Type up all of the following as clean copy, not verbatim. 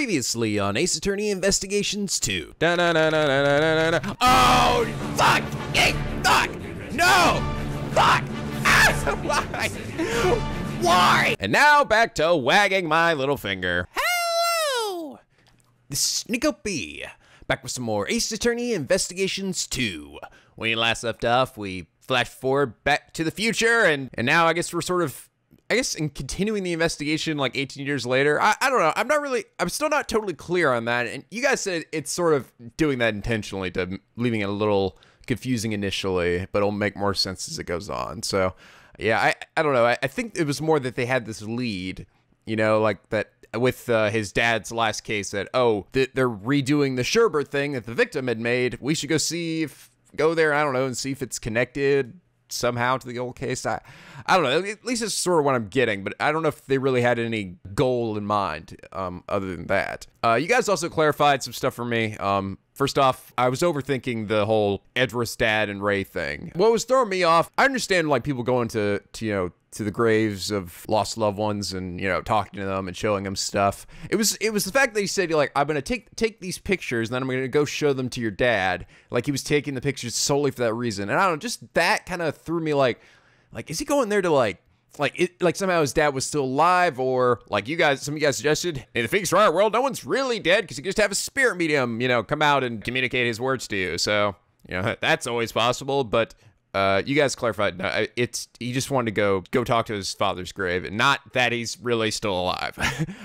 Previously on Ace Attorney Investigations 2. Oh, fuck! Hey, fuck! No! Fuck! Why? Why? And now back to wagging my little finger. Hello! This is NicoB, back with some more Ace Attorney Investigations 2. When we last left off, we flashed forward back to the future, and now I guess we're sort of, in continuing the investigation like 18 years later. I don't know. I'm still not totally clear on that. And you guys said it's sort of doing that intentionally to leaving it a little confusing initially, but it'll make more sense as it goes on. So yeah, I don't know. I think it was more that they had this lead, you know, like that with his dad's last case that, oh, they're redoing the Sherbert thing that the victim had made. We should go there, I don't know, and see if it's connected somehow to the old case. I don't know. At least it's sort of what I'm getting, but I don't know if they really had any goal in mind other than that. You guys also clarified some stuff for me. First off, I was overthinking the whole Edward's dad and Ray thing. What was throwing me off, I understand like people going to the graves of lost loved ones and, you know, talking to them and showing them stuff. It was the fact that he said, like, I'm gonna take these pictures and then I'm gonna go show them to your dad. Like he was taking the pictures solely for that reason. And I don't know, just that kind of threw me like is he going there to like somehow his dad was still alive, or like some of you guys suggested, in the Phoenix Wright world, no one's really dead because you just have a spirit medium, you know, come out and communicate his words to you. So, you know, that's always possible, but you guys clarified, no, he just wanted to go talk to his father's grave, and not that he's really still alive.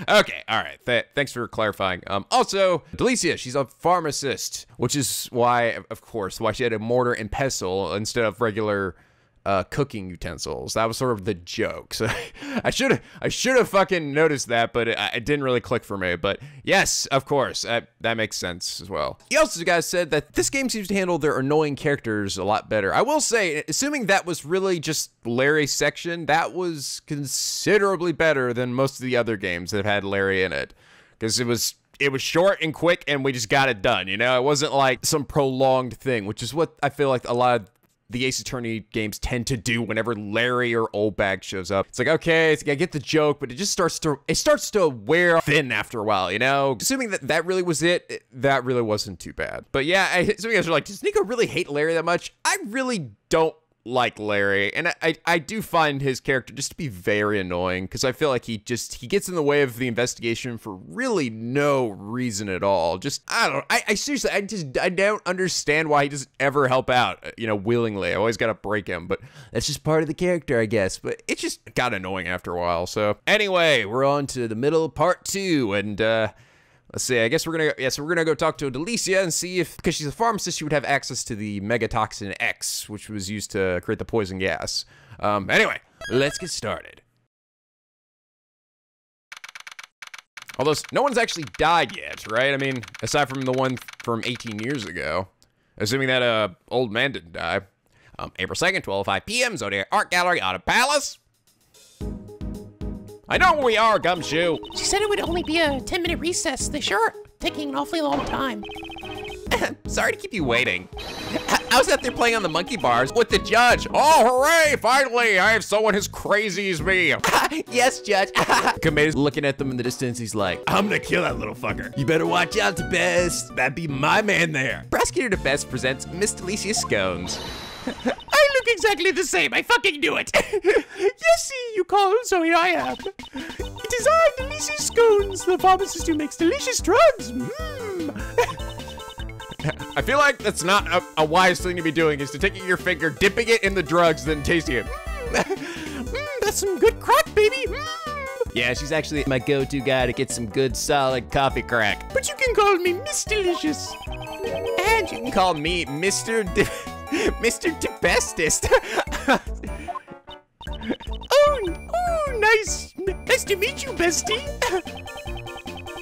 Okay, all right, thanks for clarifying. Also, Delicia, she's a pharmacist, which is why, of course, why she had a mortar and pestle instead of regular cooking utensils. That was sort of the joke. So I should have fucking noticed that, but it didn't really click for me. But yes, of course, that makes sense as well. You also guys said that this game seems to handle their annoying characters a lot better. I will say, assuming that was really just Larry's section, that was considerably better than most of the other games that have had Larry in it, because it was short and quick and we just got it done, you know? It wasn't like some prolonged thing, which is what I feel like a lot of the Ace Attorney games tend to do whenever Larry or Old Bag shows up. It's like, okay, I get the joke, but it just starts to wear thin after a while, you know? Assuming that really was it, that really wasn't too bad. But yeah, some of you guys are like, does Nico really hate Larry that much? I really don't like Larry, and I do find his character just to be very annoying, because I feel like he gets in the way of the investigation for really no reason at all. Just, I don't know, I seriously, I don't understand why he doesn't ever help out, you know, willingly. I always gotta break him, but that's just part of the character, I guess. But it just got annoying after a while. So anyway, we're on to the middle of part 2, and let's see, I guess we're gonna go talk to Delicia and see if, because she's a pharmacist, she would have access to the megatoxin X, which was used to create the poison gas. Anyway, let's get started. Although, no one's actually died yet, right? I mean, aside from the one from 18 years ago. Assuming that, old man didn't die. April 2nd, 12:05 p.m., Zodiac Art Gallery, Autumn Palace. I know where we are, Gumshoe. She said it would only be a 10-minute recess. They sure are taking an awfully long time. Sorry to keep you waiting. I was out there playing on the monkey bars with the judge. Oh, hooray! Finally, I have someone as crazy as me. Yes, Judge. Commander's looking at them in the distance. He's like, I'm gonna kill that little fucker. You better watch out, DeBest. That'd be my man there. Prosecutor DeBest presents Miss Delicia Scones. I look exactly the same. I fucking knew it. Yes, see, you called, so here I am. It is I, Delicia Scones, the pharmacist who makes delicious drugs. I feel like that's not a wise thing to be doing, is to taking your finger, dipping it in the drugs, then tasting it. That's some good crack, baby. Yeah, she's actually my go-to guy to get some good, solid coffee crack. But you can call me Miss Delicious. And you can call me Mr. DeBestest. Oh, nice. Nice to meet you, bestie.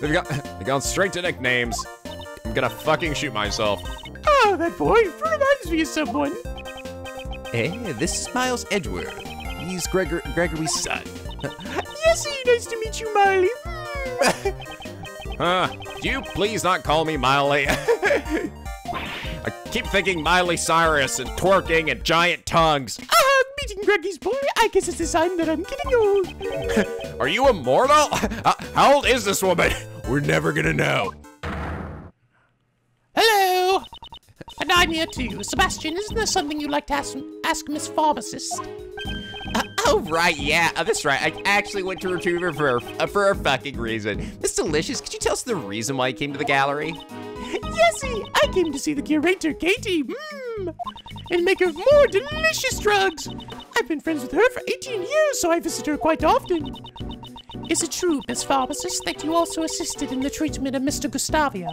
They've gone straight to nicknames. I'm gonna fucking shoot myself. Oh, that boy reminds me of someone. Hey, this is Miles Edgeworth. He's Gregory's son. Yes, nice to meet you, Miley. Do you please not call me Miley? I keep thinking Miley Cyrus and twerking and giant tongues. Meeting Greggy's boy, I guess it's a sign that I'm getting old. Are you immortal? How old is this woman? We're never gonna know. Hello! And I'm here too. Sebastian, isn't there something you'd like to ask Miss Pharmacist? Oh, right, yeah. That's right. I actually went to retrieve her for a fucking reason. Miss Delicious, could you tell us the reason why you came to the gallery? Yesy, I came to see the curator, Katie, and make her more delicious drugs. I've been friends with her for 18 years, so I visit her quite often. Is it true, Miss Pharmacist, that you also assisted in the treatment of Mr. Gustavia?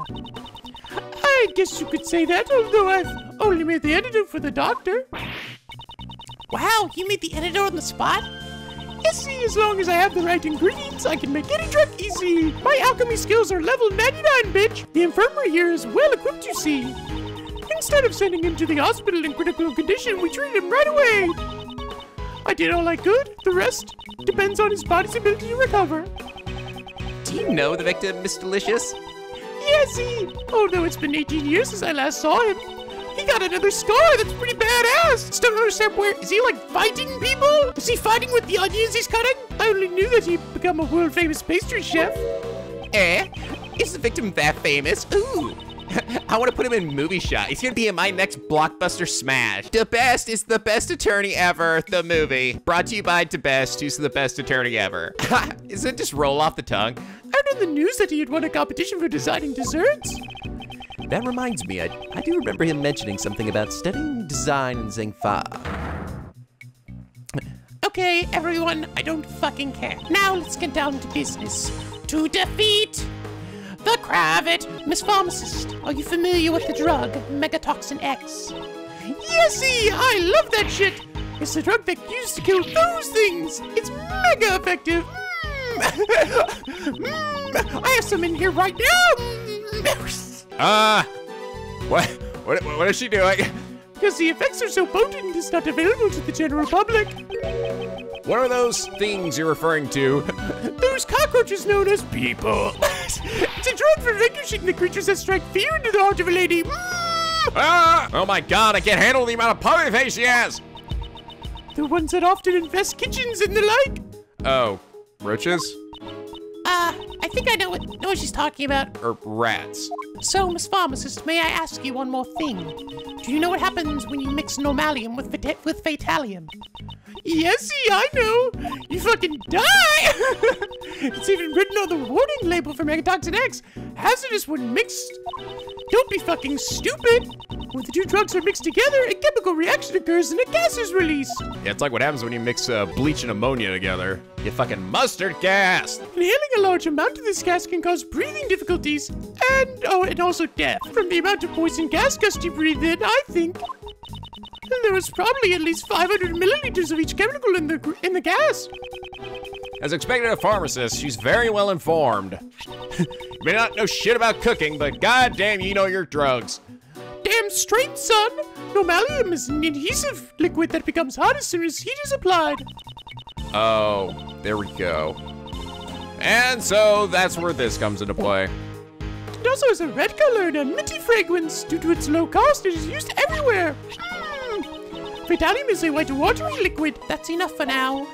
I guess you could say that, although I've only made the antidote for the doctor. Wow, you made the antidote on the spot? Yes, see, as long as I have the right ingredients, I can make any drug easy. My alchemy skills are level 99, bitch. The infirmary here is well equipped, you see. Instead of sending him to the hospital in critical condition, we treated him right away. I did all I could. The rest depends on his body's ability to recover. Do you know the victim, Miss Delicious? Yes, see, although it's been 18 years since I last saw him. He got another scar that's pretty badass. Still don't understand where, is he like fighting people? Is he fighting with the onions he's cutting? I only knew that he'd become a world famous pastry chef. Is the victim that famous? Ooh. I want to put him in movie shot. He's gonna be in my next blockbuster smash. The Best is the best attorney ever, the movie. Brought to you by The Best, who's the best attorney ever. Does it just roll off the tongue? I heard in the news that he had won a competition for designing desserts. That reminds me, I do remember him mentioning something about studying design in Zhengfa. Okay, everyone, I don't fucking care. Now let's get down to business. To defeat the Kravit. Miss Pharmacist, are you familiar with the drug Megatoxin X? Yesy, I love that shit. It's the drug that used to kill those things. It's mega effective. I have some in here right now. What is she doing? Because the effects are so potent, it's not available to the general public. What are those things you're referring to? Those cockroaches known as people. It's a drug for vanquishing the creatures that strike fear into the heart of a lady. Oh my god, I can't handle the amount of puppy face she has. The ones that often infest kitchens and the like. Oh, roaches? I think I know what she's talking about. Or rats. So, Miss Pharmacist, may I ask you one more thing? Do you know what happens when you mix normalium with fatalium? Yesy, I know. You fucking die. It's even written on the warning label for Megatoxin X. Hazardous when mixed. Don't be fucking stupid. When the two drugs are mixed together, a chemical reaction occurs and a gas is released. Yeah, it's like what happens when you mix bleach and ammonia together. You fucking mustard gas. Inhaling a large amount of this gas can cause breathing difficulties and also death. From the amount of poison gas gust you breathe in, I think there was probably at least 500 milliliters of each chemical in the gas. As expected, a pharmacist, she's very well informed. You may not know shit about cooking, but goddamn, you know your drugs. Damn straight, son. Normalium is an adhesive liquid that becomes hot as soon as heat is applied. Oh, there we go. And so that's where this comes into play. It also has a red color and a minty fragrance. Due to its low cost, it is used everywhere. Fatalium is a white watery liquid. That's enough for now.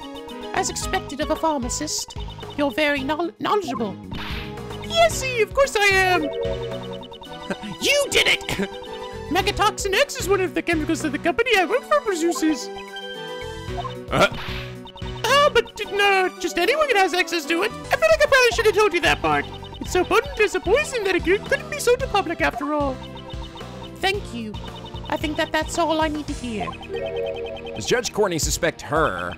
As expected of a pharmacist, you're very knowledgeable. Yesy, of course I am. You did it! Megatoxin X is one of the chemicals that the company I work for produces. But just anyone has access to it. I feel like I probably should have told you that part. It's so potent as a poison that it couldn't be sold to public after all. Thank you. I think that's all I need to hear. Does Judge Courtney suspect her?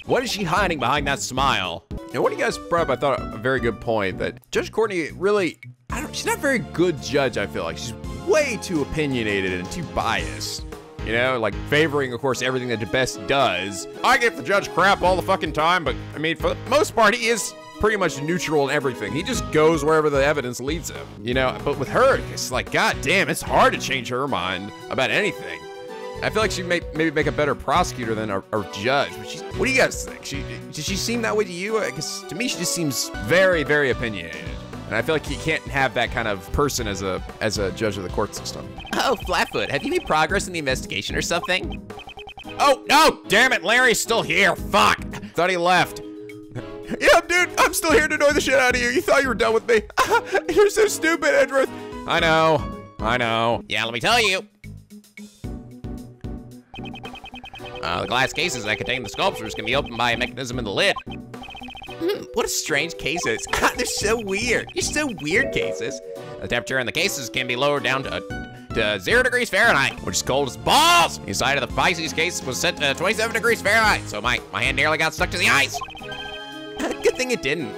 What is she hiding behind that smile? And what do you guys brought up, I thought, a very good point, that Judge Courtney really, she's not a very good judge, I feel like. She's way too opinionated and too biased. You know, like favoring, of course, everything that the best does. I give the judge crap all the fucking time, but I mean, for the most part, he is pretty much neutral in everything. He just goes wherever the evidence leads him, you know? But with her, it's like, god damn, it's hard to change her mind about anything. I feel like she'd maybe make a better prosecutor than a judge. But what do you guys think? Does she seem that way to you? Because to me, she just seems very, very opinionated. And I feel like you can't have that kind of person as a judge of the court system. Oh, Flatfoot, have you made progress in the investigation or something? Oh, no, damn it, Larry's still here, fuck. Thought he left. Yeah, dude, I'm still here to annoy the shit out of you. You thought you were done with me. You're so stupid, Edgeworth. I know. Yeah, let me tell you. The glass cases that contain the sculptures can be opened by a mechanism in the lid. What a strange cases. They're so weird. You're so weird, cases. The temperature in the cases can be lowered down to 0 degrees Fahrenheit, which is cold as balls. The inside of the Pisces case was set to 27 degrees Fahrenheit, so my hand nearly got stuck to the ice. Good thing it didn't.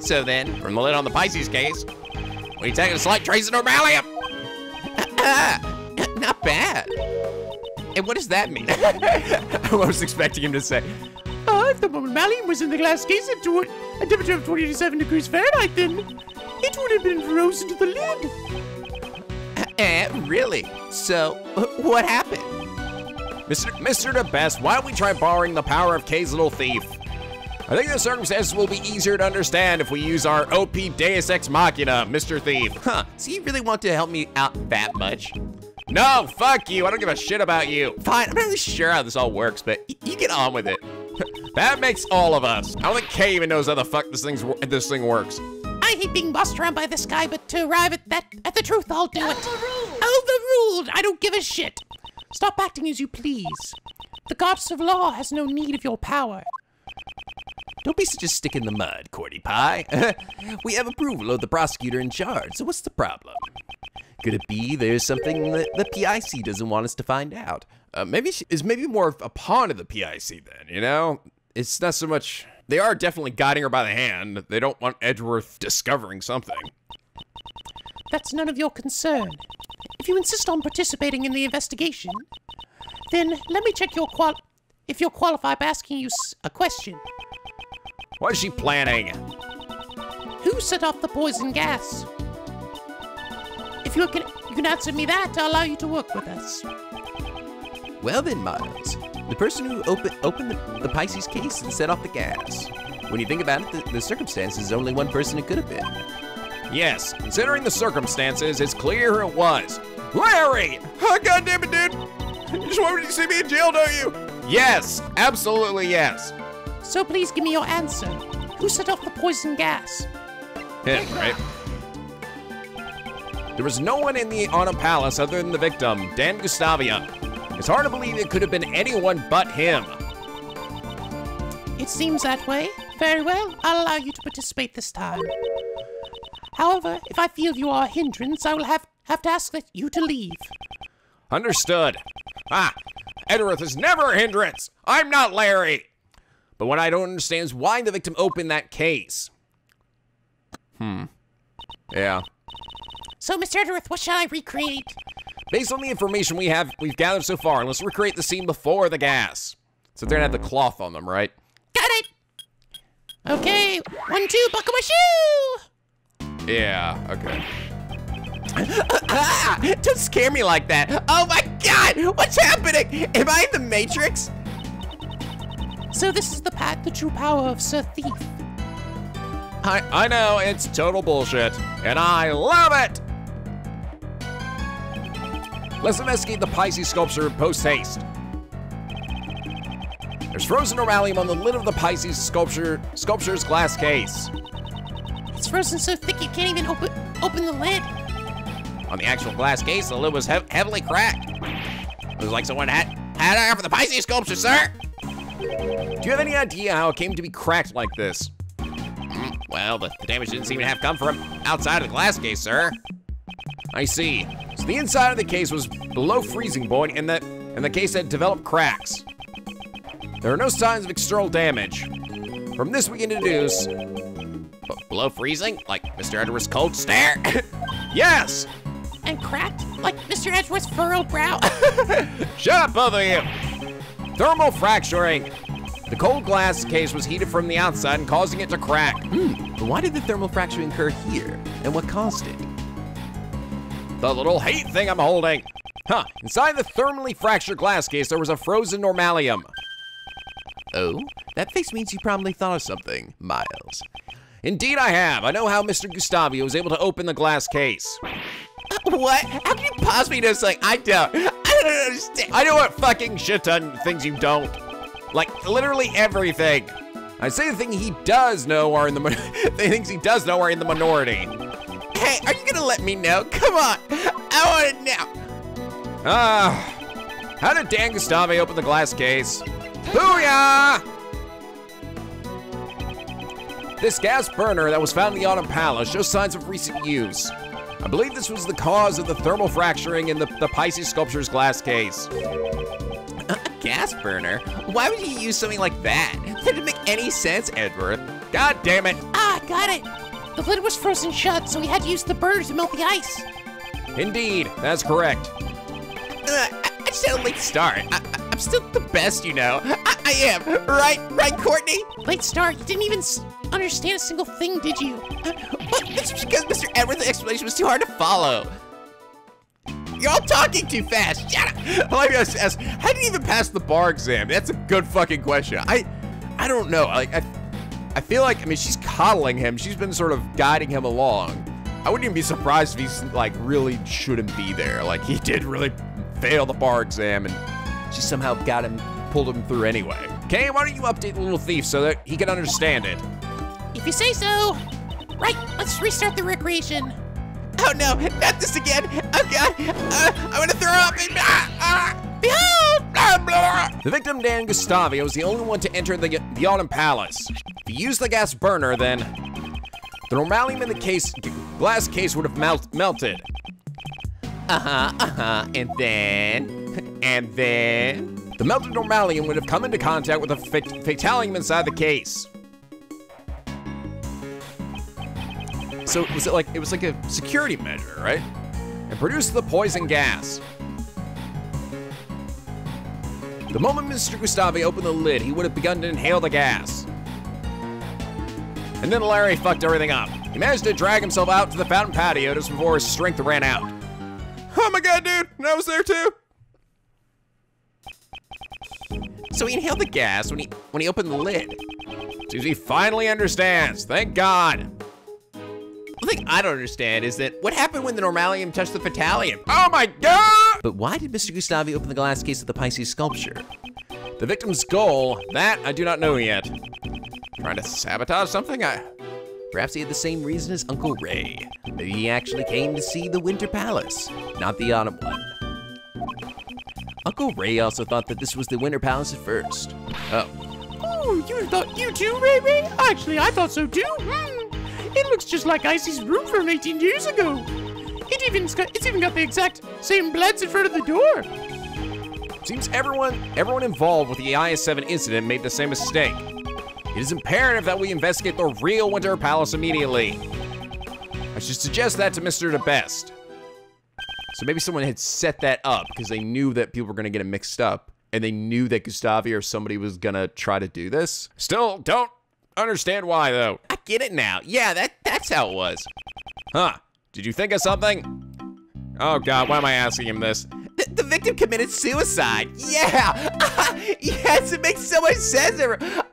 So then, from the lid on the Pisces case, we detected a slight trace of normalium. Not bad. And what does that mean? I was expecting him to say, if the normalium was in the glass case at a temperature of 27 degrees Fahrenheit, then it would have been frozen to the lid. Really? So, what happened? Mr. DeBest, why don't we try borrowing the power of K's little thief? I think the circumstances will be easier to understand if we use our OP Deus Ex Machina, Mr. Thief. Huh, so you really want to help me out that much? No, fuck you, I don't give a shit about you. Fine, I'm not really sure how this all works, but you get on with it. That makes all of us. I don't think Kay even knows how the fuck this thing works. I hate being bossed around by this guy, but to arrive at the truth, I'll do it. Overruled! I don't give a shit. Stop acting as you please. The goddess of law has no need of your power. Don't be such a stick in the mud, Cordy Pie. We have approval of the prosecutor in charge, so what's the problem? Could it be there's something that the PIC doesn't want us to find out? Maybe is more of a pawn of the PIC then, you know? It's not so much, they are definitely guiding her by the hand. They don't want Edgeworth discovering something. That's none of your concern. If you insist on participating in the investigation, then let me check if you're qualified by asking you a question. What is she planning? Who set off the poison gas? If you can answer me that, I'll allow you to work with us. Well then, Miles, the person who opened the Pisces case and set off the gas. When you think about it, the circumstances, only one person it could have been. Yes, considering the circumstances, it's clear it was. Larry! Oh, God damn it, dude! You just wanted to see me in jail, don't you? Yes, absolutely yes. So please give me your answer. Who set off the poison gas? Him, right? There was no one in the Honor Palace other than the victim, Dan Gustavia. It's hard to believe it could have been anyone but him. It seems that way. Very well, I'll allow you to participate this time. However, if I feel you are a hindrance, I will have to ask you to leave. Understood. Edgeworth is never a hindrance. I'm not Larry. But what I don't understand is why the victim opened that case. Yeah. So, Mr. Edgeworth, what shall I recreate? Based on the information we've gathered so far, let's recreate the scene before the gas. So they're gonna have the cloth on them, right? Got it! Okay, 1, 2, buckle my shoe! Yeah, okay. Don't scare me like that. Oh my God, what's happening? Am I in the Matrix? So this is the true power of Sir Thief. I know, it's total bullshit, and I love it! Let's investigate the Pisces sculpture post-haste. There's frozen normalium on the lid of the Pisces sculpture's glass case. It's frozen so thick you can't even open the lid. On the actual glass case, the lid was heavily cracked. It was like someone had it for the Pisces sculpture, sir. Do you have any idea how it came to be cracked like this? Well, the damage didn't seem to have come from outside of the glass case, sir. I see. So the inside of the case was below freezing point, and the case had developed cracks. There are no signs of external damage. From this, we can deduce below freezing, like Mr. Edgeworth's cold stare. Yes. And cracked, like Mr. Edgeworth's furrowed brow. Shut up, both of you. Thermal fracturing. The cold glass case was heated from the outside and causing it to crack. But why did the thermal fracturing occur here? And what caused it? The little hate thing I'm holding. Inside the thermally fractured glass case, there was a frozen normalium. Oh, that face means you probably thought of something, Miles. Indeed I have. I know how Mr. Gustavio was able to open the glass case. What? How can you possibly know something I don't understand. I know what fucking shit ton things you don't. Like, literally everything. I say the thing he does know are in the the things he does know are in the minority. Hey, are you gonna let me know? Come on, I want it now. How did Dan Gustave open the glass case? Booyah! This gas burner that was found in the Autumn Palace shows signs of recent use. I believe this was the cause of the thermal fracturing in the Pisces sculpture's glass case. A gas burner? Why would you use something like that? That didn't make any sense, Edward. God damn it. Ah, got it. The lid was frozen shut, so we had to use the burner to melt the ice. Indeed, that's correct. I just had a late start. I'm still the best, you know. I am. Right, Courtney? Late start? You didn't even understand a single thing, did you? But this was because Mr. Edward's explanation was too hard to follow. You're all talking too fast. Shut up. Let me just ask, how did you even pass the bar exam? That's a good fucking question. I don't know. Like, I feel like, I mean, she's coddling him. She's been sort of guiding him along. I wouldn't even be surprised if he's, like, really shouldn't be there. Like, he did really fail the bar exam, and she somehow pulled him through anyway. Okay, why don't you update the little thief so that he can understand it? If you say so. Right, let's restart the recreation. Oh no, not this again. Oh God, I'm gonna throw up. Behold! The victim, Dan Gustave, was the only one to enter the Autumn Palace. If he used the gas burner, then the normalium in the glass case would have melted. And then? The melted normalium would have come into contact with the fatalium inside the case. So it was like a security measure, right? And produced the poison gas. The moment Mr. Gustave opened the lid, he would have begun to inhale the gas. And then Larry fucked everything up. He managed to drag himself out to the fountain patio just before his strength ran out. Oh my God, dude, and I was there too. So he inhaled the gas when he opened the lid. Seems he finally understands, thank God. The thing I don't understand is that what happened when the normalium touched the fatalium? Oh my God! But why did Mr. Gustave open the glass case of the Pisces sculpture? The victim's goal, that I do not know yet. Trying to sabotage something? Perhaps he had the same reason as Uncle Ray. Maybe he actually came to see the Winter Palace, not the Autumn one. Uncle Ray also thought that this was the Winter Palace at first. Oh, you thought you too, Ray Ray? Actually, I thought so too. It looks just like Icy's room from 18 years ago. It's even got the exact same bloods in front of the door. Seems everyone involved with the IS-7 incident made the same mistake. It is imperative that we investigate the real Winter Palace immediately. I should suggest that to Mr. DeBest. So maybe someone had set that up because they knew that people were gonna get it mixed up, and they knew that Gustave or somebody was gonna try to do this. Still don't understand why though. I get it now. Yeah, that's how it was. Huh, did you think of something? Oh God, why am I asking him this? The victim committed suicide. Yeah, yes, it makes so much sense.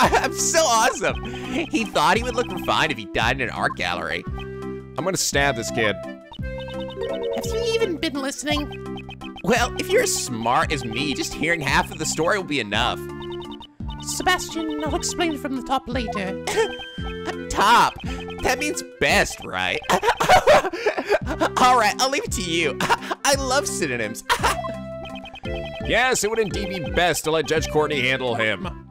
I'm so awesome. He thought he would look refined if he died in an art gallery. I'm gonna stab this kid. Have you even been listening? Well, if you're as smart as me, just hearing half of the story will be enough. Sebastian, I'll explain it from the top later. Top? That means best, right? All right, I'll leave it to you. I love synonyms. Yes, it would indeed be best to let Judge Courtney handle him.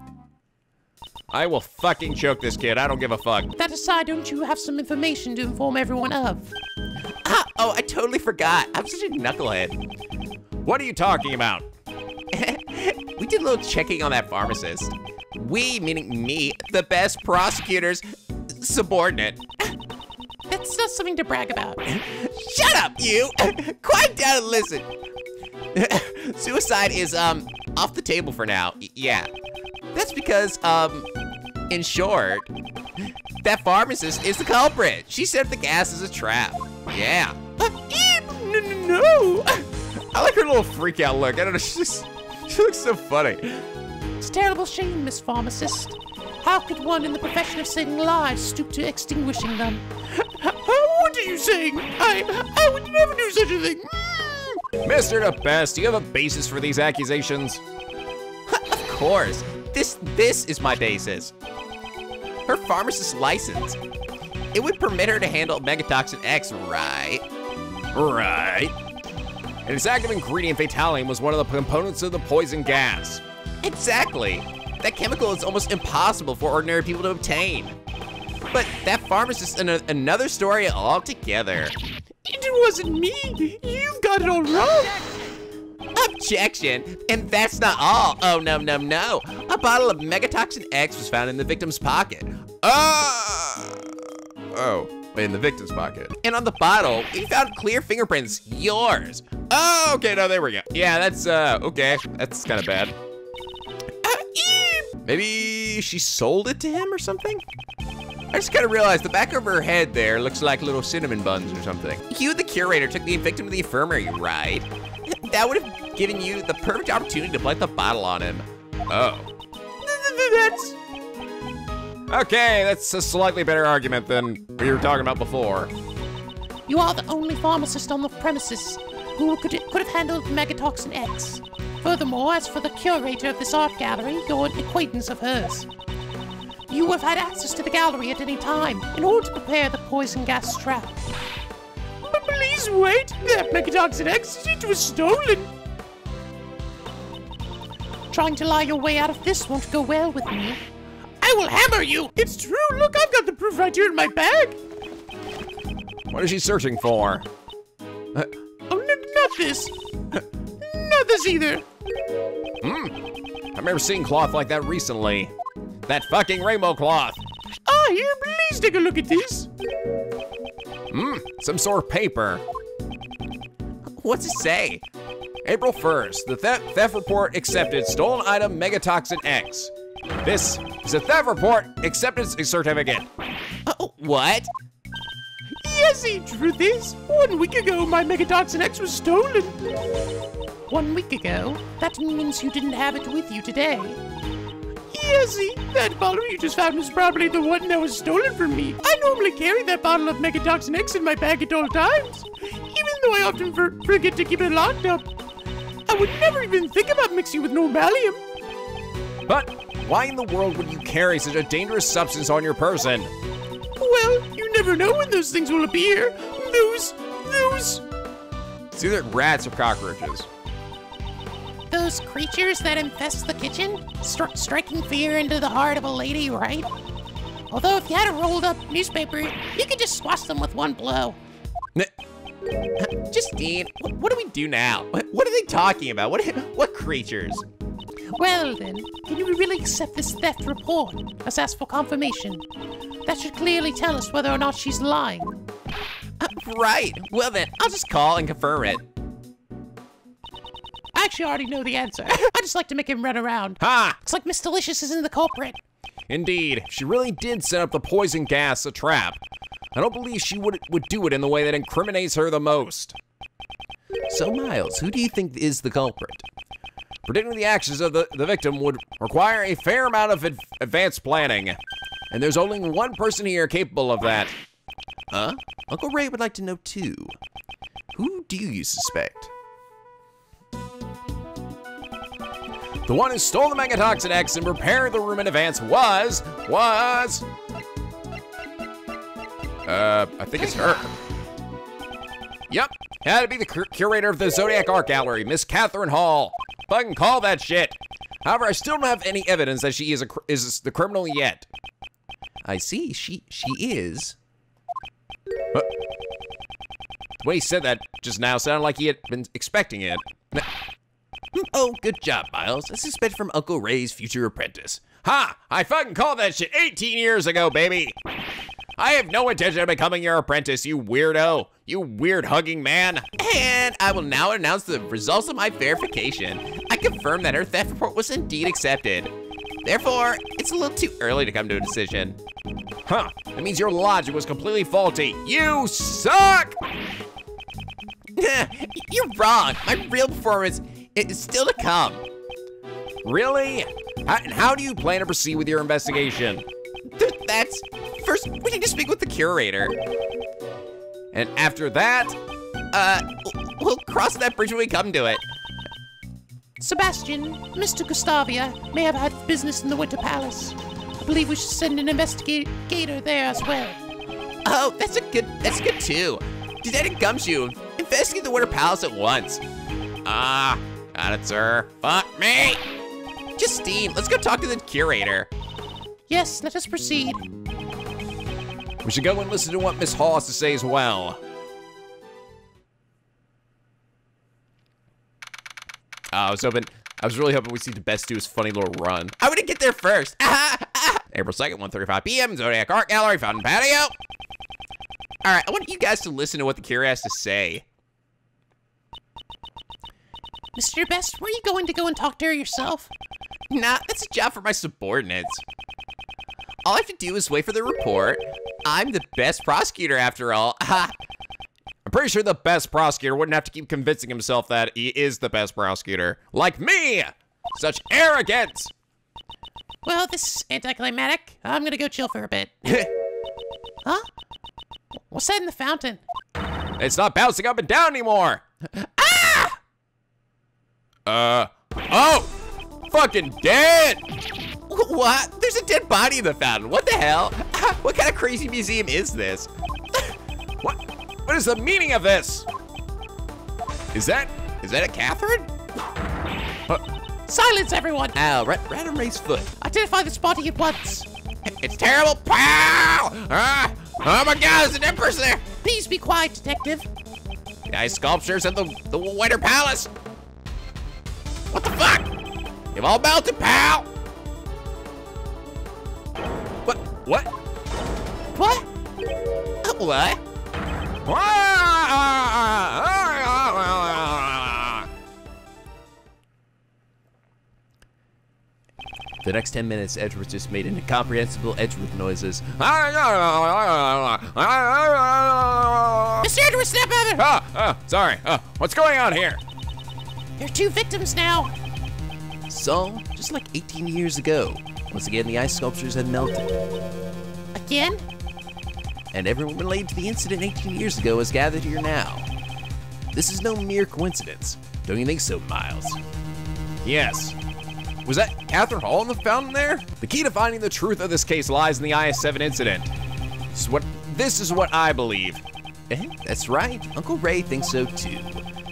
I will fucking choke this kid. I don't give a fuck. That aside, don't you have some information to inform everyone of? Oh, I totally forgot. I'm such a knucklehead. What are you talking about? We did a little checking on that pharmacist. We, meaning me, the best prosecutor's subordinate. That's not something to brag about. Shut up, you! Quiet down and listen. Suicide is, off the table for now. Yeah. That's because, in short, that pharmacist is the culprit. She set up the gas as a trap. Yeah. No! I like her little freak out look. I don't know, she looks so funny. It's a terrible shame, Miss Pharmacist. How could one in the profession of saving lives stoop to extinguishing them? What are you saying? I would never do such a thing. Mr. DeBest, do you have a basis for these accusations? Of course. This is my basis. her pharmacist license. It would permit her to handle Megatoxin X, right? Right. And its active ingredient, Fatalium, was one of the components of the poison gas. Exactly. That chemical is almost impossible for ordinary people to obtain. But that pharmacist is another story altogether. It wasn't me. You've got it all wrong. Objection, and that's not all. Oh, no, no, no. A bottle of Megatoxin X was found in the victim's pocket. Oh, in the victim's pocket. And on the bottle, we found clear fingerprints, yours. Oh, okay, no, there we go. Yeah, that's, okay, that's kind of bad. Maybe she sold it to him or something? I just kind of realized the back of her head there looks like little cinnamon buns or something. You, the curator, took the victim to the infirmary, right? That would have given you the perfect opportunity to plant the bottle on him. Oh. Okay, that's a slightly better argument than we were talking about before. You are the only pharmacist on the premises who could have handled Megatoxin X. Furthermore, as for the curator of this art gallery, you're an acquaintance of hers. You have had access to the gallery at any time in order to prepare the poison gas trap. But please wait, that Megatoxin X, it was stolen. Trying to lie your way out of this won't go well with me. I will hammer you. It's true, look, I've got the proof right here in my bag. What is she searching for? Oh, not this. Not this either. I remember seeing cloth like that recently. That fucking rainbow cloth. Ah, here, please take a look at this. Some sort of paper. What's it say? April 1st, the theft report accepted, stolen item Megatoxin X. This is a theft report acceptance certificate. What? Yes, the truth is, 1 week ago, my Megatoxin X was stolen. 1 week ago? That means you didn't have it with you today. Yes, that bottle you just found was probably the one that was stolen from me. I normally carry that bottle of Megatoxin X in my bag at all times, even though I often forget to keep it locked up. I would never even think about mixing with Normalium. But why in the world would you carry such a dangerous substance on your person? Well, you never know when those things will appear. Those. It's either rats or cockroaches. Those creatures that infest the kitchen, striking fear into the heart of a lady, right? Although if you had a rolled up newspaper, you could just squash them with one blow. Justine, what do we do now? What are they talking about? What creatures? Well then, can you really accept this theft report? Let's ask for confirmation. That should clearly tell us whether or not she's lying. Right, well then, I'll just call and confirm it. I actually already know the answer. I just like to make him run around. Ha! Looks like Miss Delicious isn't the culprit. Indeed, she really did set up the poison gas, a trap. I don't believe she would do it in the way that incriminates her the most. So Miles, who do you think is the culprit? Predicting the actions of the victim would require a fair amount of advanced planning. And there's only one person here capable of that. Huh? Uncle Ray would like to know too. Who do you suspect? The one who stole the Megatoxin X and prepared the room in advance was... I think it's her. Yep, had to be the curator of the Zodiac Art Gallery, Miss Catherine Hall. Fucking call that shit. However, I still don't have any evidence that she is the criminal yet. I see, she is. The way he said that just now sounded like he had been expecting it. Oh, good job, Miles. A suspect from Uncle Ray's future apprentice. Ha! I fucking called that shit 18 years ago, baby! I have no intention of becoming your apprentice, you weirdo. You weird-hugging man. And I will now announce the results of my verification. I confirm that her theft report was indeed accepted. Therefore, it's a little too early to come to a decision. Huh, that means your logic was completely faulty. You suck! You're wrong. My real performance is still to come. Really? How do you plan to proceed with your investigation? First, we need to speak with the curator. And after that, we'll cross that bridge when we come to it. Sebastian, Mr. Gustavia may have had business in the Winter Palace. believe we should send an investigator there as well. Oh, that's good too. Detective Gumshoe, investigate the Winter Palace at once. Got it, sir. Fuck me. Justine, let's go talk to the curator. Yes, let us proceed. We should go and listen to what Miss Hall has to say as well. I was really hoping we'd see the best do his funny little run. I'm gonna get there first. April 2nd, 1:35 p.m., Zodiac Art Gallery, Fountain Patio. All right, I want you guys to listen to what the curator has to say. Mr. Best, were you going to go and talk to her yourself? Nah, that's a job for my subordinates. All I have to do is wait for the report. I'm the best prosecutor after all. I'm pretty sure the best prosecutor wouldn't have to keep convincing himself that he is the best prosecutor. Like me! Such arrogance! Well, this is anticlimactic. I'm gonna go chill for a bit. Huh? What's that in the fountain? It's not bouncing up and down anymore! Oh! Fucking dead! What? There's a dead body in the fountain. What the hell? What kind of crazy museum is this? What is the meaning of this? Is that a Catherine? Silence, everyone! Ow, right on Ray's foot. Identify this body at once. It's terrible. Pow! Oh my God, there's a dead person there. Please be quiet, detective. The ice sculptures at the Winter Palace. What the fuck? You've all melted, pal. What? What? What? The next 10 minutes, Edgeworth just made incomprehensible Edgeworth noises. Mr. Edgeworth, snap out of it! Sorry. What's going on here? There are 2 victims now. So, just like 18 years ago, once again the ice sculptures had melted. Again? And everyone related to the incident 18 years ago is gathered here now. This is no mere coincidence. Don't you think so, Miles? Yes. Was that Catherine Hall in the fountain there? The key to finding the truth of this case lies in the IS-7 incident. This is what I believe. That's right. Uncle Ray thinks so too.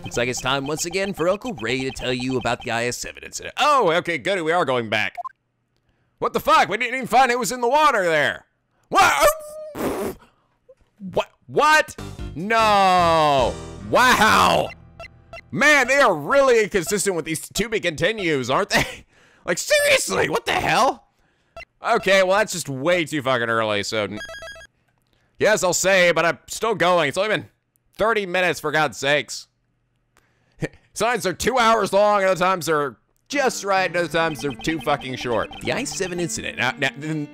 Looks like it's time once again for Uncle Ray to tell you about the IS-7 incident. Oh, okay, good. We are going back. What the fuck? We didn't even find it was in the water there. What? What? No. Wow. Man, they are really inconsistent with these to be continues, aren't they? Like, seriously, what the hell? Okay, well, that's just way too fucking early, so... Yes, I'll say, but I'm still going. It's only been 30 minutes, for God's sakes. Sometimes they're 2 hours long, other times they're just right, and other times they're too fucking short. The I-7 incident. Now,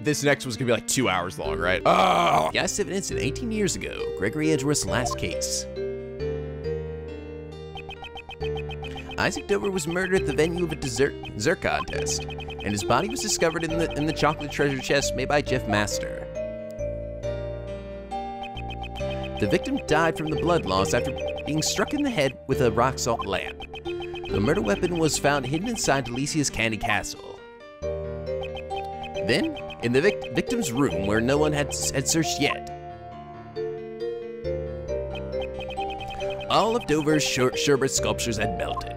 this next one's gonna be like 2 hours long, right? Oh! The I-7 incident, 18 years ago. Gregory Edgeworth's last case. Isaac Dover was murdered at the venue of a dessert contest, and his body was discovered in the chocolate treasure chest made by Jeff Master. The victim died from the blood loss after being struck in the head with a rock salt lamp. The murder weapon was found hidden inside Delicia's Candy Castle. Then, in the victim's room where no one had searched yet, all of Dover's sherbet sculptures had melted.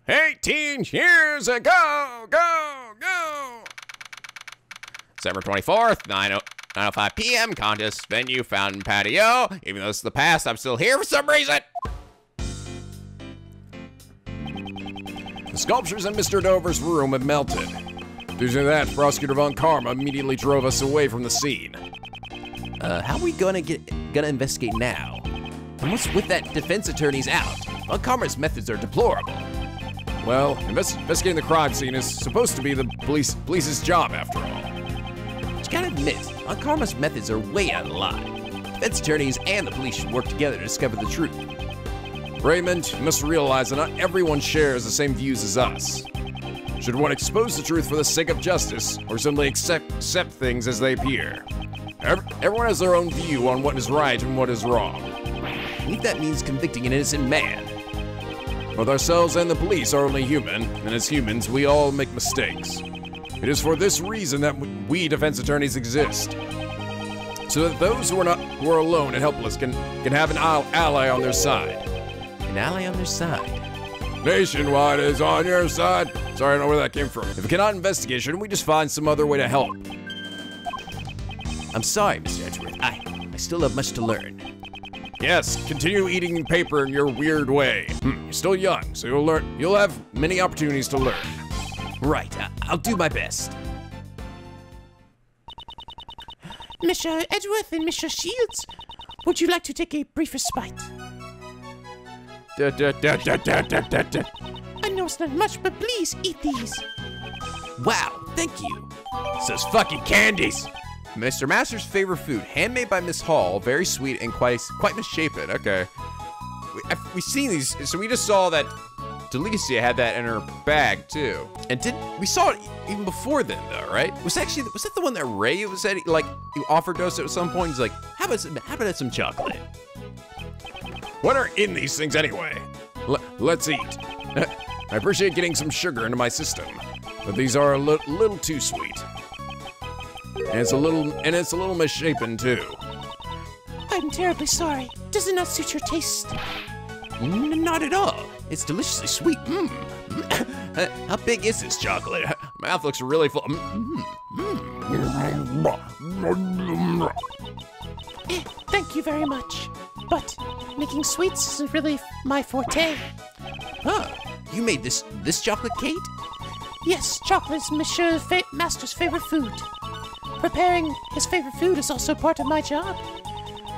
18 years ago, go! December 24th, 9:05 p.m., contest venue, Fountain Patio. Even though this is the past, I'm still here for some reason. The sculptures in Mr. Dover's room have melted. Due to that, Prosecutor Von Karma immediately drove us away from the scene. How are we gonna investigate now? And what's with that defense attorney's out? Von Karma's methods are deplorable. Well, investigating the crime scene is supposed to be the police's job after all. But you gotta admit, Von Karma's methods are way out of line. Defense attorneys and the police should work together to discover the truth. Raymond, you must realize that not everyone shares the same views as us. Should one expose the truth for the sake of justice, or simply accept things as they appear? Everyone has their own view on what is right and what is wrong. Even if that means convicting an innocent man. Both ourselves and the police are only human, and as humans, we all make mistakes. It is for this reason that we defense attorneys exist. So that those who are alone and helpless can have an ally on their side. An ally on their side? Nationwide is on your side. Sorry, I don't know where that came from. If we cannot investigate, shouldn't we just find some other way to help? I'm sorry, Mr. Edgeworth. I still have much to learn. Yes, continue eating paper in your weird way. You're still young, so you'll have many opportunities to learn. Right, I'll do my best. Mr. Edgeworth and Mr. Shields, would you like to take a brief respite? I know it's not much, but please eat these. Wow, thank you. It's those fucking candies. Mr. Master's favorite food, handmade by Miss Hall, very sweet and quite misshapen. Okay. We've seen these, so we just saw that Delicia had that in her bag too. And we saw it even before then though, right? Was that the one that Ray was at, like, he offered to us at some point? He's like, how about some chocolate? What are in these things anyway? Let's eat. I appreciate getting some sugar into my system, but these are a little too sweet. And it's a little misshapen too. I'm terribly sorry. Does it not suit your taste? Not at all. It's deliciously sweet. How big is this chocolate? My mouth looks really full. Thank you very much. But making sweets isn't really my forte. Huh? You made this chocolate, Kate? Yes, chocolate is Monsieur Master's favorite food. Preparing his favorite food is also part of my job.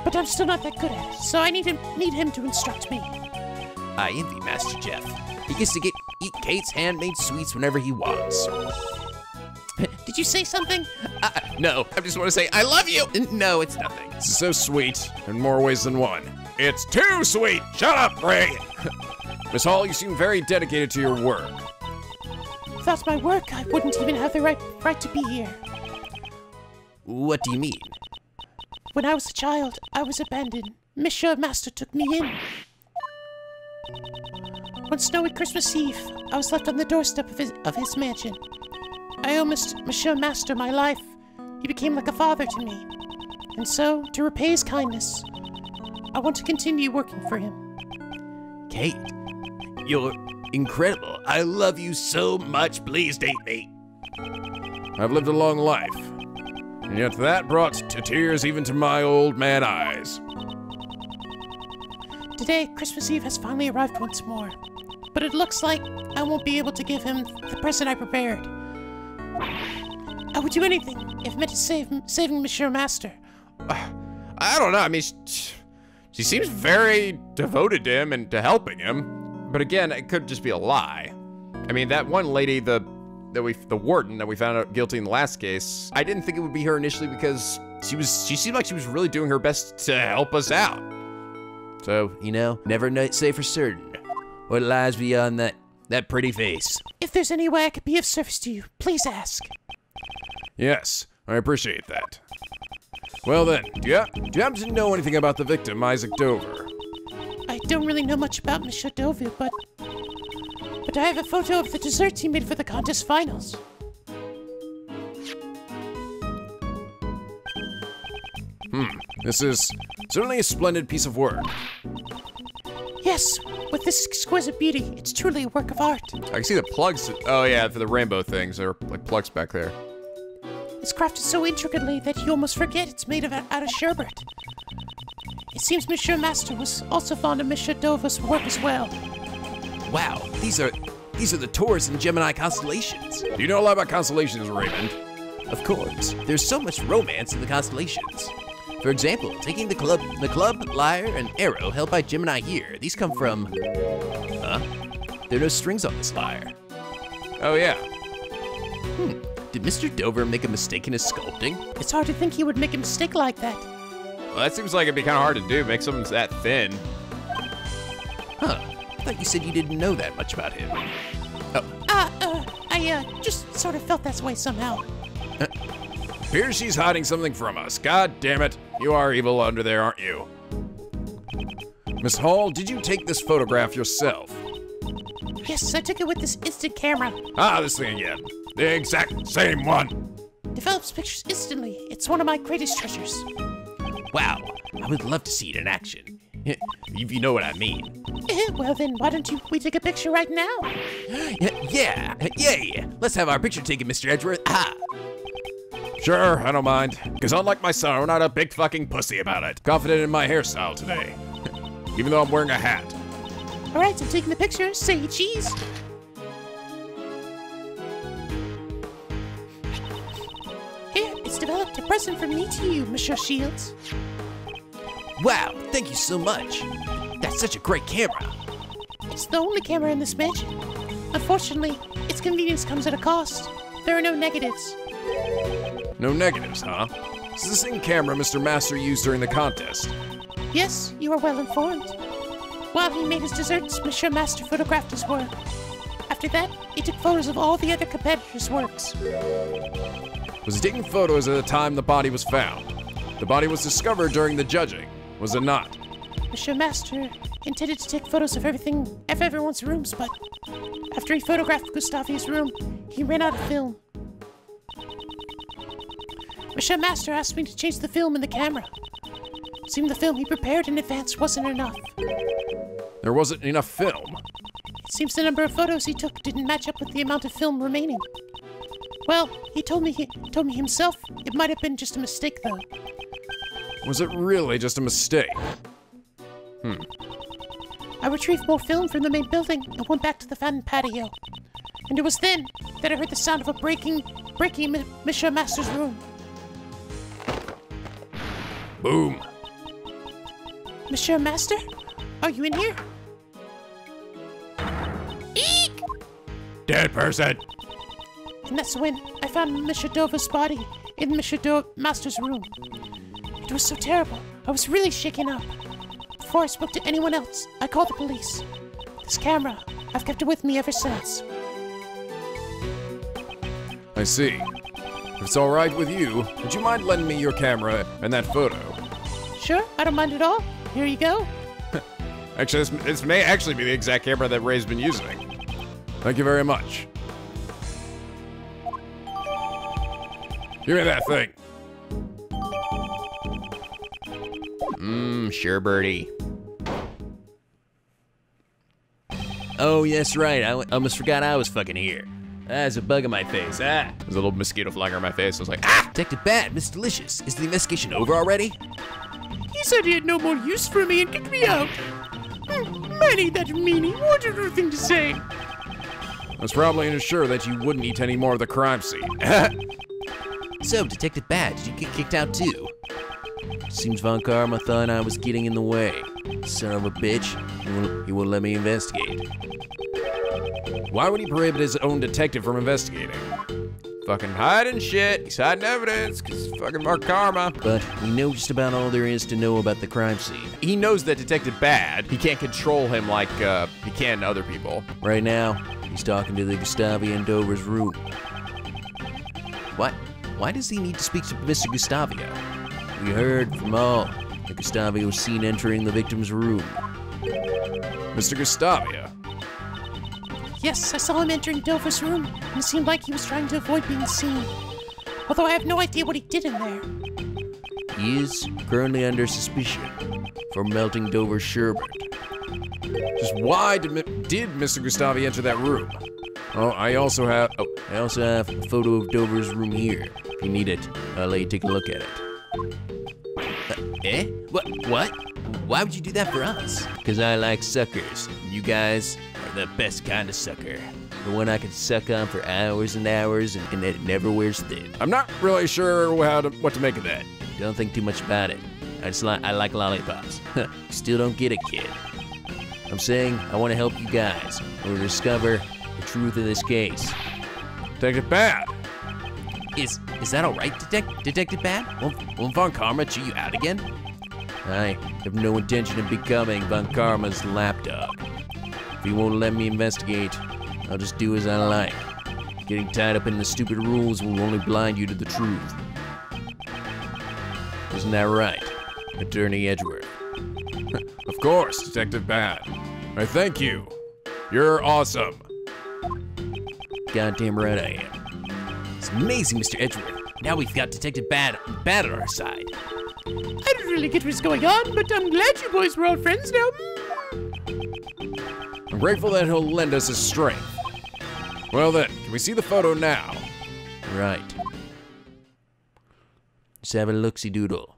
But I'm still not that good at it, so I need him to instruct me. I envy Master Jeff. He gets to eat Kate's handmade sweets whenever he wants. Did you say something? No, I just want to say I love you. No, it's nothing. It's so sweet in more ways than one. It's too sweet. Shut up, Ray. Miss Hall, you seem very dedicated to your work. Without my work, I wouldn't even have the right to be here. What do you mean? When I was a child, I was abandoned. Monsieur Master took me in. One snowy Christmas Eve, I was left on the doorstep of his mansion. I owe Monsieur Master my life. He became like a father to me. And so, to repay his kindness, I want to continue working for him. Kate, you're incredible. I love you so much. Please date me. I've lived a long life, and yet that brought tears even to my old man eyes. Today, Christmas Eve has finally arrived once more, but it looks like I won't be able to give him the present I prepared. I would do anything if it meant saving Monsieur Master. I don't know. I mean, she seems very devoted to him and to helping him. But again, it could just be a lie. I mean, that one lady, the warden that we found out guilty in the last case, I didn't think it would be her initially because she seemed like she was really doing her best to help us out. So, you know, never say for certain what lies beyond that pretty face. If there's any way I could be of service to you, please ask. Yes, I appreciate that. Well then, do you happen to know anything about the victim, Isaac Dover? I don't really know much about Monsieur Dover, but I have a photo of the desserts he made for the contest finals. This is certainly a splendid piece of work. Yes, with this exquisite beauty, it's truly a work of art. I can see the plugs. Oh yeah, for the rainbow things. There are like plugs back there. It's crafted so intricately that you almost forget it's made out of sherbet. It seems Monsieur Master was also fond of Monsieur Dover's work as well. Wow, these are the Taurus and Gemini constellations. Do you know a lot about constellations, Raymond? Of course. There's so much romance in the constellations. For example, taking the club, lyre, and arrow held by Gemini here. These come from... Huh? There are no strings on this lyre. Oh yeah. Did Mr. Dover make a mistake in his sculpting? It's hard to think he would make a mistake like that. Well, that seems like it'd be kind of hard to do, make something that thin. Huh. I thought you said you didn't know that much about him. I just sort of felt that way somehow. Appears she's hiding something from us. God damn it. You are evil under there, aren't you? Miss Hall, did you take this photograph yourself? Yes, I took it with this instant camera. Ah, this thing again. The exact same one. Develops pictures instantly. It's one of my greatest treasures. Wow, I would love to see it in action. If you know what I mean. Well then, why don't we take a picture right now? Yeah. Let's have our picture taken, Mr. Edgeworth. Ah. Sure, I don't mind. Because unlike my son, I'm not a big fucking pussy about it. Confident in my hairstyle today. Even though I'm wearing a hat. All right, I'm taking the picture. Say cheese. Here, it's developed a present from me to you, Monsieur Shields. Wow, thank you so much. That's such a great camera. It's the only camera in this mansion. Unfortunately, its convenience comes at a cost. There are no negatives. No negatives, huh? This is the same camera Mr. Master used during the contest. Yes, you are well informed. While he made his desserts, Monsieur Master photographed his work. After that, he took photos of all the other competitors' works. Was he taking photos at the time the body was found? The body was discovered during the judging, was it not? Monsieur Master intended to take photos of everyone's rooms, but after he photographed Gustavia's room, he ran out of film. Monsieur Master asked me to change the film in the camera. It seemed the film he prepared in advance wasn't enough. There wasn't enough film. It seems the number of photos he took didn't match up with the amount of film remaining. Well, he told me himself it might have been just a mistake, though. Was it really just a mistake? I retrieved more film from the main building and went back to the fountain patio. And it was then that I heard the sound of a breaking in Monsieur Master's room. Boom. Monsieur Master? Are you in here? Eek! Dead person. And that's when I found Monsieur Dova's body in Monsieur Master's room. It was so terrible. I was really shaken up. Before I spoke to anyone else, I called the police. This camera, I've kept it with me ever since. I see. If it's all right with you, would you mind lending me your camera and that photo? Sure, I don't mind at all. Here you go. Actually, this may actually be the exact camera that Ray's been using. Thank you very much. Give me that thing. Sure, birdie. Oh, yes, right. I almost forgot I was fucking here. There's a bug in my face. There's a little mosquito flying on my face. I was like, Detective Bad, Miss Delicious. Is the investigation over already? He said he had no more use for me and kicked me out. Manny, that meanie. What a rude thing to say. I was probably unsure that you wouldn't eat any more of the crime scene. So, Detective Bad, did you get kicked out too? Seems Von Karma thought I was getting in the way. Son of a bitch. He won't let me investigate. Why would he prohibit his own detective from investigating? Fucking hiding shit. He's hiding evidence, because fucking Mark Karma. But we know just about all there is to know about the crime scene. He knows that Detective Bad, he can't control him like he can other people. Right now, he's talking to the Gustavia in Dover's room. What? Why does he need to speak to Mr. Gustavia? We heard from all that Gustavia was seen entering the victim's room. Mr. Gustavia? Yes, I saw him entering Dover's room, and it seemed like he was trying to avoid being seen. Although I have no idea what he did in there. He is currently under suspicion for melting Dover's sherbet. Just why did Mr. Gustavia enter that room? Oh, I also have a photo of Dover's room here. If you need it, I'll let you take a look at it. What? Why would you do that for us? Because I like suckers. You guys are the best kind of sucker. The one I can suck on for hours and hours and it never wears thin. I'm not really sure what to make of that. Don't think too much about it. I like lollipops. Still don't get it, kid. I'm saying I want to help you guys or discover the truth in this case. Detective Bad. Is that all right, Detective Bad? Won't Von Karma chew you out again? I have no intention of becoming Von Karma's lapdog. If he won't let me investigate, I'll just do as I like. Getting tied up in the stupid rules will only blind you to the truth. Isn't that right, Attorney Edgeworth? Of course, Detective Bad. I thank you for You're awesome. Goddamn right I am. It's amazing, Mr. Edgeworth. Now we've got Detective Bad on our side. I don't really get what's going on, but I'm glad you boys were all friends now. I'm grateful that he'll lend us his strength. Well then, can we see the photo now? Right. Let's have a look-see-doodle.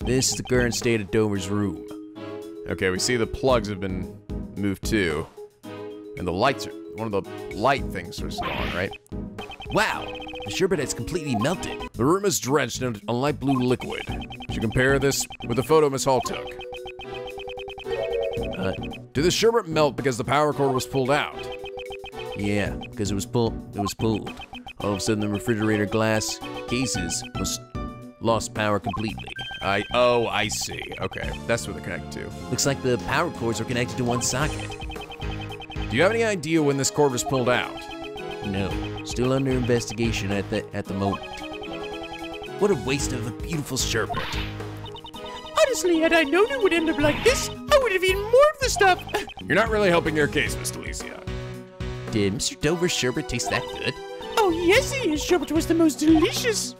This is the current state of Dover's room. Okay, we see the plugs have been moved too. And the lights are, one of the light things is gone, right? Wow, the sherbet has completely melted. The room is drenched in a light blue liquid. Should compare this with the photo Miss Hall took. Did the sherbet melt because the power cord was pulled out? Yeah, because it was pulled. All of a sudden, the refrigerator glass cases lost power completely. I see. Okay, that's what they're connected to. Looks like the power cords are connected to one socket. Do you have any idea when this cord was pulled out? No, still under investigation at the moment. What a waste of a beautiful sherbet. Honestly, had I known it would end up like this, I would have eaten more of the stuff. You're not really helping your case, Miss Delicia. Did Mr. Dover's sherbet taste that good? Oh, yes, his sherbet was the most delicious.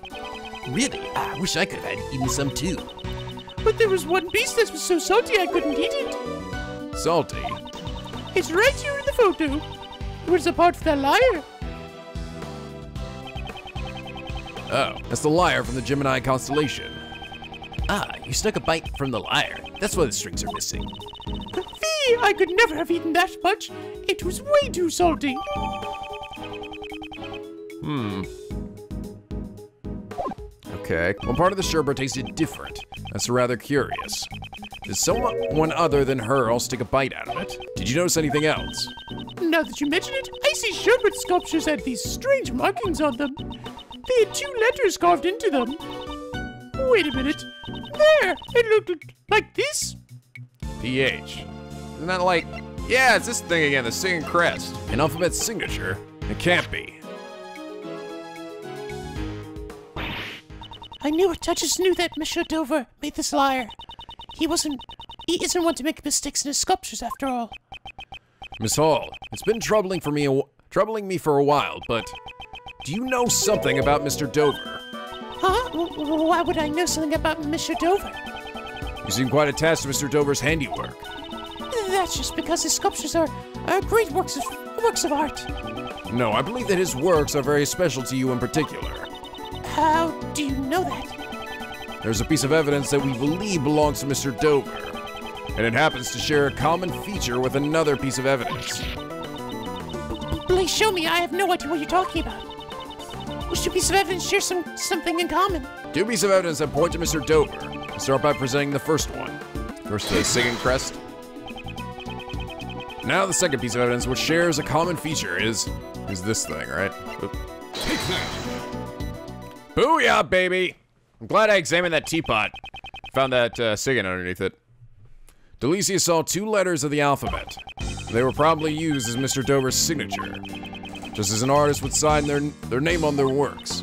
Really? I wish I could have eaten some too. But there was one piece that was so salty I couldn't eat it. Salty? It's right here in the photo. Where's the part for that liar? Oh, that's the lyre from the Gemini constellation. Ah, you stuck a bite from the lyre. That's why the strings are missing. Fee, I could never have eaten that much. It was way too salty. Okay. One part of the sherbet tasted different. That's rather curious. Did someone other than her all stick a bite out of it? Did you notice anything else? Now that you mention it, I see sherbet sculptures had these strange markings on them. They had 2 letters carved into them. Wait a minute. There! It looked like this. PH. Isn't that like... Yeah, it's this thing again, the singing crest. An alphabet signature? It can't be. I knew it. I just knew that Monsieur Dover made this liar. He isn't one to make mistakes in his sculptures after all. Miss Hall, it's been troubling me for a while, but do you know something about Mr. Dover? Huh? Why would I know something about Monsieur Dover? You seem quite attached to Mr. Dover's handiwork. That's just because his sculptures are great works of art. No, I believe that his works are very special to you in particular. How do you know that? There's a piece of evidence that we believe belongs to Mr. Dover, and it happens to share a common feature with another piece of evidence. Please show me. I have no idea what you're talking about. Which 2 pieces of evidence share something in common? 2 pieces of evidence that point to Mr. Dover. I'll start by presenting the first one. First, the singing crest. Now the second piece of evidence which shares a common feature is this thing, right? Oop. Booyah, baby! I'm glad I examined that teapot. Found that SIGINT underneath it. Delicia saw 2 letters of the alphabet. They were probably used as Mr. Dover's signature, just as an artist would sign their name on their works.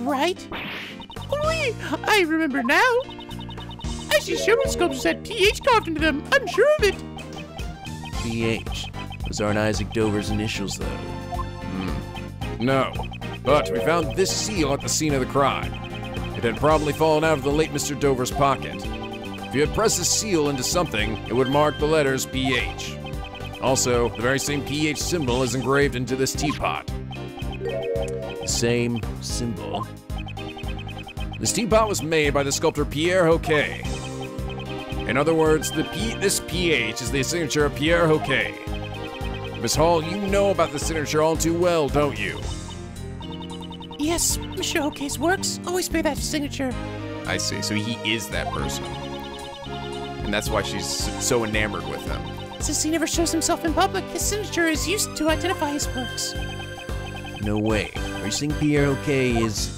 Right? Wait, I remember now. I see sherbet sculptures had PH carved into them. I'm sure of it. PH. Those aren't Isaac Dover's initials, though. No, but we found this seal at the scene of the crime. It had probably fallen out of the late Mr. Dover's pocket. If you had pressed the seal into something, it would mark the letters PH. Also, the very same PH symbol is engraved into this teapot. The same symbol. This teapot was made by the sculptor Pierre Hoquet. In other words, this PH is the signature of Pierre Hoquet. Miss Hall, you know about the signature all too well, don't you? Yes, Monsieur Hoquet's works always bear that signature. I see. So he is that person. And that's why she's so enamored with him. Since he never shows himself in public, his signature is used to identify his works. No way. Are you saying Pierre Hoquet is...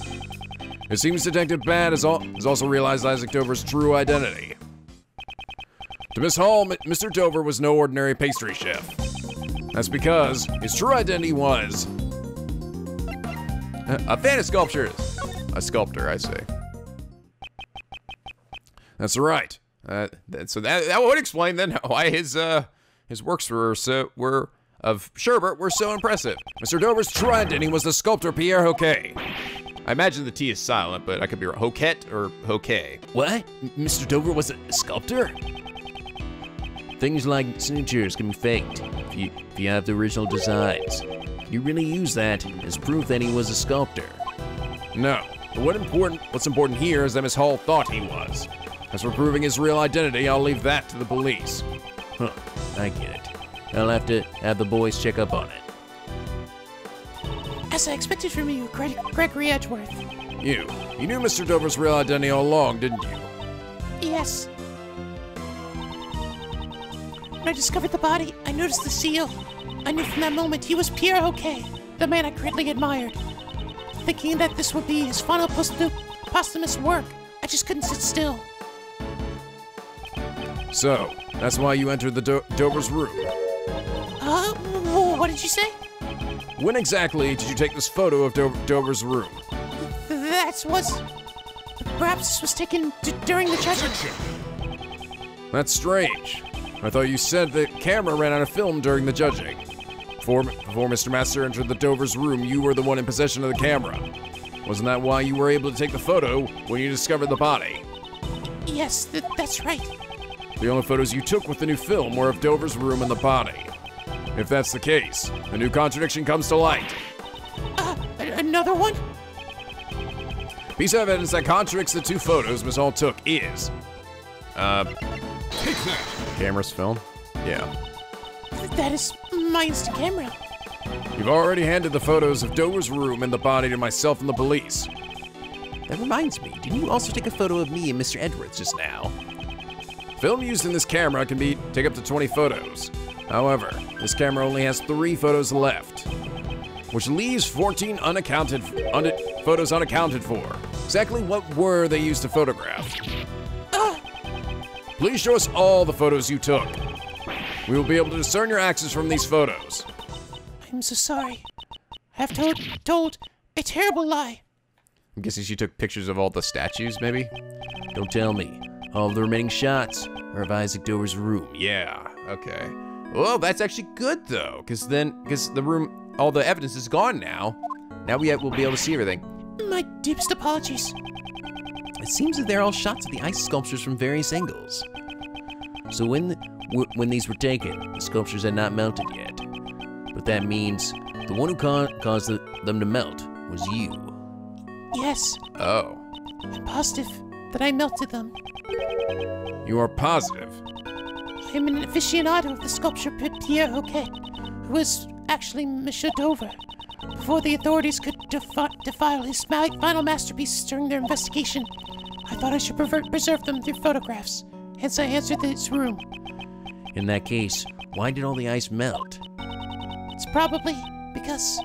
It seems Detective Bad has also realized Isaac Dover's true identity. To Miss Hall, Mr. Dover was no ordinary pastry chef. That's because his true identity was... a fan of sculptures. A sculptor, I say. That's right. So that would explain then why his His works were of Sherbert were so impressive. Mr. Dover's Trident, he was the sculptor Pierre Hoquet. I imagine the T is silent, but I could be wrong. Hoquet or Hoquet? What? Mr. Dover was a sculptor? Things like signatures can be faked if you have the original designs. You really use that as proof that he was a sculptor. No, but what's important here is that Miss Hall thought he was. As for proving his real identity, I'll leave that to the police. Huh, I get it. I'll have to have the boys check up on it. As I expected from you, Gregory Edgeworth. You knew Mr. Dover's real identity all along, didn't you? Yes. When I discovered the body, I noticed the seal. I knew from that moment he was Pierre Hoquet, the man I greatly admired. Thinking that this would be his final posthumous work, I just couldn't sit still. So, that's why you entered the Dover's room. What did you say? When exactly did you take this photo of Dover's room? Perhaps this was taken during the judging. That's strange. I thought you said the camera ran out of film during the judging. Before Mr. Master entered the Dover's room, you were the one in possession of the camera. Wasn't that why you were able to take the photo when you discovered the body? Yes, that's right. The only photos you took with the new film were of Dover's room and the body. If that's the case, a new contradiction comes to light. Another one? Piece of evidence that contradicts the two photos Miss Hall took is... Camera's film? Yeah. That is my instant camera. You've already handed the photos of Dover's room and the body to myself and the police. That reminds me, didn't you also take a photo of me and Mr. Edwards just now? Film used in this camera can take up to 20 photos. However, this camera only has 3 photos left, which leaves 14 photos unaccounted for. Exactly what were they used to photograph? Please show us all the photos you took. We will be able to discern your actions from these photos. I'm so sorry. I have told a terrible lie. I'm guessing she took pictures of all the statues, maybe? Don't tell me. All the remaining shots are of Isaac Dover's room. Yeah, okay. Well, that's actually good, though, because the room, all the evidence is gone now. Now we'll be able to see everything. My deepest apologies. It seems that they're all shots of the ice sculptures from various angles. So when these were taken, the sculptures had not melted yet. But that means the one who caused them to melt was you. Yes. Oh. I'm positive that I melted them. You are positive? I'm an aficionado of the sculpture Pierre Hoquet, who was actually Monsieur Dover. Before the authorities could defile his final masterpieces during their investigation, I thought I should preserve them through photographs. Hence I answered this room. In that case, why did all the ice melt? It's probably because,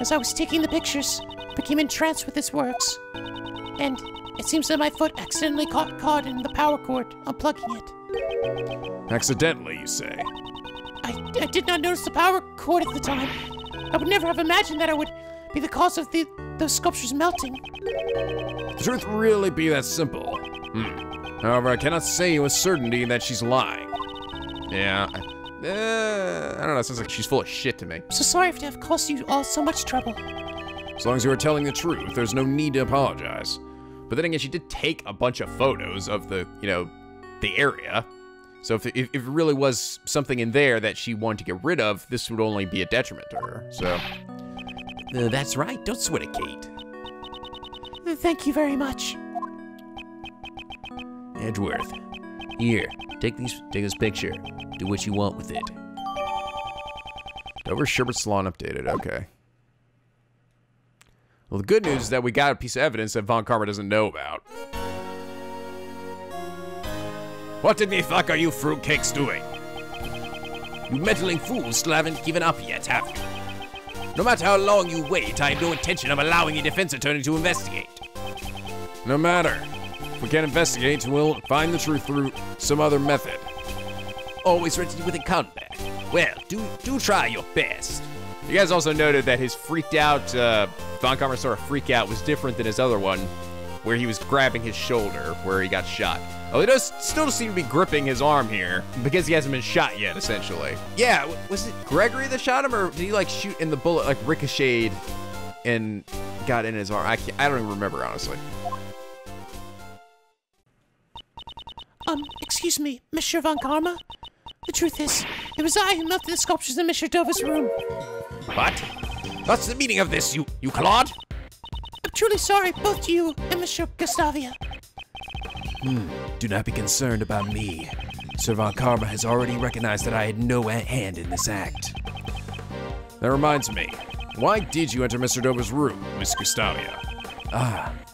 as I was taking the pictures, I became entranced with his works. And it seems that my foot accidentally caught in the power cord, unplugging it. Accidentally, you say? I did not notice the power cord at the time. I would never have imagined that I would be the cause of those sculptures melting. The truth really be that simple? However, I cannot say with certainty that she's lying. Yeah, I don't know, it sounds like she's full of shit to me. I'm so sorry to have caused you all so much trouble. As long as you are telling the truth, there's no need to apologize. But then again, she did take a bunch of photos of the area. So if it really was something in there that she wanted to get rid of, this would only be a detriment to her, so. That's right, don't sweat it, Kate. Thank you very much. Edgeworth, here, take this picture. Do what you want with it. Dover Sherbert Salon updated, okay. Well, the good news is that we got a piece of evidence that Von Karma doesn't know about. What in the fuck are you fruitcakes doing? You meddling fools still haven't given up yet, have you? No matter how long you wait, I have no intention of allowing a defense attorney to investigate. No matter. If we can't investigate, we'll find the truth through some other method. Always ready with a comeback. Well, do try your best. You guys also noted that his freaked out, Von Karma sort of freak out was different than his other one, where he was grabbing his shoulder, where he got shot. Oh, he does still seem to be gripping his arm here because he hasn't been shot yet, essentially. Yeah, was it Gregory that shot him, or did he like shoot and the bullet like ricocheted and got in his arm? I don't even remember, honestly. Excuse me, Mr. Von Karma? The truth is, it was I who melted the sculptures in Mr. Dover's room. What? What's the meaning of this, you clod? I'm truly sorry, both to you and Mr. Gustavia. Do not be concerned about me. Sir Von Karma has already recognized that I had no hand in this act. That reminds me. Why did you enter Mr. Dover's room, Miss Gustavia?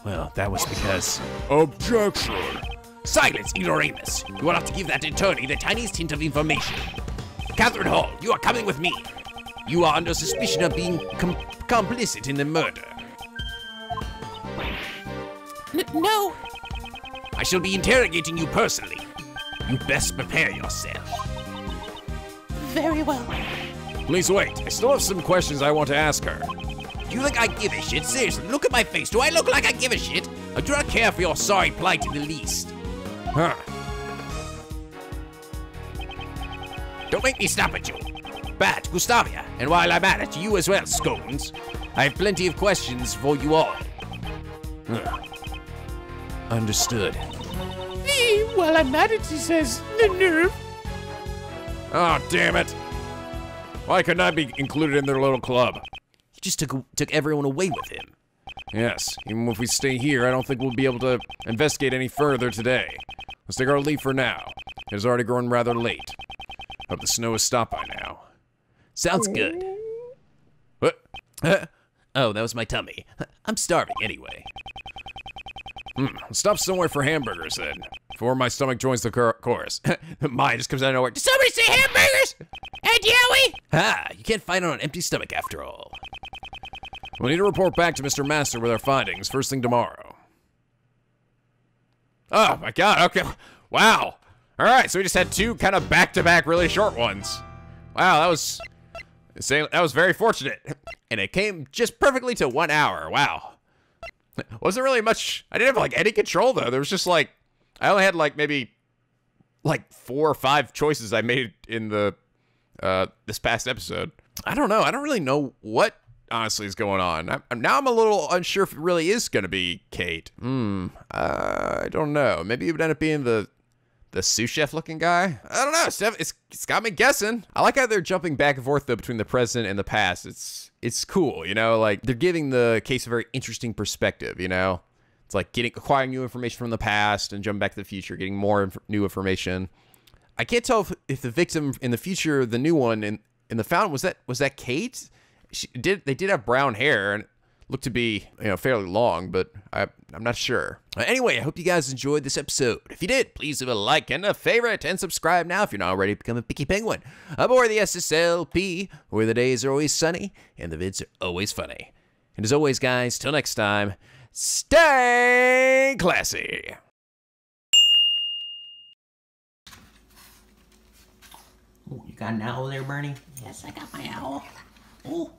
Well, that was because... Objection! Silence, ignoramus. You are not to give that attorney the tiniest hint of information. Catherine Hall, you are coming with me. You are under suspicion of being complicit in the murder. No. I shall be interrogating you personally. You best prepare yourself. Very well. Please wait. I still have some questions I want to ask her. Do you think I give a shit? Seriously, look at my face. Do I look like I give a shit? I do not care for your sorry plight in the least. Huh. Don't make me snap at you. But, Gustavia, and while I'm at it, you as well, Scones. I have plenty of questions for you all. Understood. While I'm at it, he says, the nerve. Oh, damn it. Why couldn't I be included in their little club? He just took everyone away with him. Yes, even if we stay here, I don't think we'll be able to investigate any further today. Let's take our leave for now. It has already grown rather late. Hope the snow has stopped by now. Sounds good. What? Oh, that was my tummy. I'm starving anyway. Let's stop somewhere for hamburgers then, before my stomach joins the chorus. Mine just comes out of nowhere. Did somebody say hamburgers? And Yowie? You can't fight on an empty stomach after all. We'll need to report back to Mr. Master with our findings first thing tomorrow. Oh my god, okay. Wow. Alright, so we just had two kind of back-to-back really short ones. Wow, that was very fortunate. And it came just perfectly to 1 hour. Wow. Wasn't really much. I didn't have like any control though. There was just like, I only had like maybe like 4 or 5 choices I made in the this past episode. I don't know. I don't really know what honestly is going on. Now I'm a little unsure if it really is going to be Kate. I don't know. Maybe it would end up being the sous chef looking guy. I don't know. It's got me guessing. I like how they're jumping back and forth though between the present and the past. It's cool, you know, like they're giving the case a very interesting perspective, you know? It's like acquiring new information from the past and jumping back to the future, getting more new information. I can't tell if the victim in the future, the new one in the fountain, was that Kate? They did have brown hair and it looked to be, you know, fairly long, but I'm not sure. Anyway, I hope you guys enjoyed this episode. If you did, please leave a like and a favorite and subscribe now if you're not already become a picky penguin. Aboard the SSLP, where the days are always sunny and the vids are always funny. And as always, guys, till next time, stay classy. Oh, you got an owl there, Bernie? Yes, I got my owl. Oh.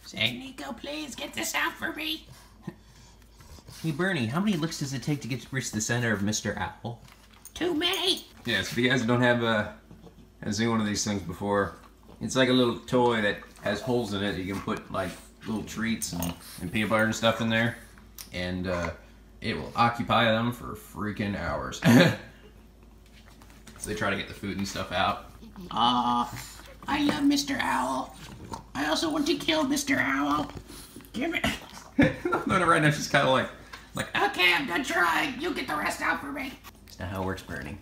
Say, Nico, please get this out for me. Hey, Bernie, how many licks does it take to reach the center of Mr. Owl? Too many. Yeah, so if you guys don't have seen one of these things before, it's like a little toy that has holes in it. You can put like little treats and peanut butter and stuff in there, and it will occupy them for freaking hours. So they try to get the food and stuff out. I love Mr. Owl. I also want to kill Mr. Owl. Give it. No, right now she's kind of like, Okay, I'm done trying. You get the rest out for me. that's not how it works, Bernie.